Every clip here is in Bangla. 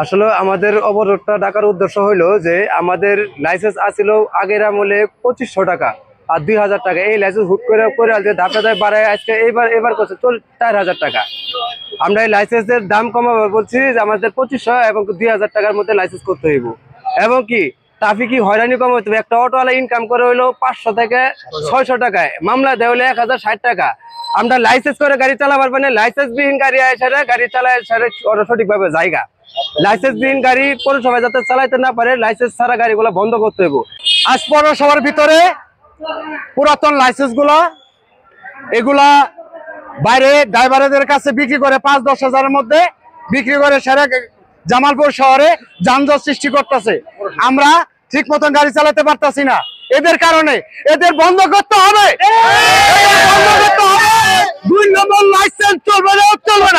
আসলে আমাদের অবরোধটা ডাকার উদ্দেশ্য হইলো যে আমাদের লাইসেন্স আছিল আগের আমলে 2500 টাকা আর 2000 টাকা। এই লাইসেন্স হুট করে ধাপে ধাপে বাড়ায় আজকে এবার করছে 4000 টাকা। আমরা এই লাইসেন্সের দাম কমাবো বলছি যে আমাদের 2500 এবং 2000 টাকার মধ্যে লাইসেন্স করতে হইব। এবং কি ট্রাফিক হয়রানি কম হইতে হবে। একটা অটোওয়ালা ইনকাম করে হইলো 500 থেকে 600 টাকায়, মামলা দেয় হলে 1060 টাকা। আমরা লাইসেন্স করে গাড়ি চালাবার মানে লাইসেন্স বিহীন গাড়ি আসারে গাড়ি চালায় সঠিকভাবে জায়গা। লাইসেন্স বিহীন গাড়ি পৌরসভায় যাতে চালাইতে না পারে, লাইসেন্স ছাড়া গাড়িগুলো বন্ধ করতে হইব। আজ পৌরসভার ভিতরে পুরাতন লাইসেন্স এগুলা বাইরে ড্রাইভারদের কাছে বিক্রি করে 5-10 হাজারের মধ্যে বিক্রি করে সারা জামালপুর শহরে যানজট সৃষ্টি করতেছে। আমরা ঠিক মতন গাড়ি চালাতে পারতাছি না। এদের কারণে এদের বন্ধ করতে হবে। 2 নম্বর লাইসেন্স চলবে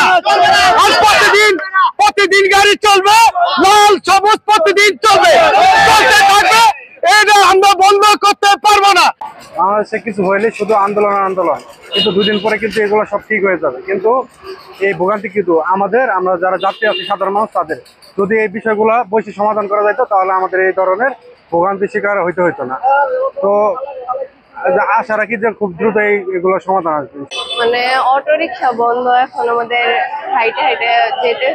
না। আর প্রতিদিন গাড়ি চলবে, লাল সবুজ প্রতিদিন চলবে, চলতে থাকবে। এটা আমরা বন্ধ করতে পারবো না। বাংলাদেশে কিছু হইলে শুধু আন্দোলন, কিন্তু 2 দিন পরে কিন্তু এগুলো সব ঠিক হয়ে যাবে। কিন্তু এই ভোগান্তি কিন্তু আমরা যারা যাত্রী আছি, সাধারণ মানুষ, তাদের যদি এই বিষয়গুলো বসে সমাধান করা যেত তাহলে আমাদের এই ধরনের ভোগান্তি শিকার হইতো না। তো আশা রাখি যে খুব দ্রুত এগুলো সমাধান আসবে। মানে অটো রিক্সা বন্ধ, এখন আমাদের হাইটে হাইটে যেতে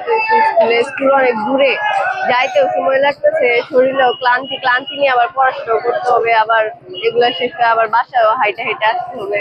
স্কুল অনেক দূরে, যাইতেও সময় লাগতেছে, শরীরেও ক্লান্তি নিয়ে আবার পড়াশোনা করতে হবে, আবার এগুলো শেষ করে আবার বাসায়ও হাইটে হাইটে আসতে হবে।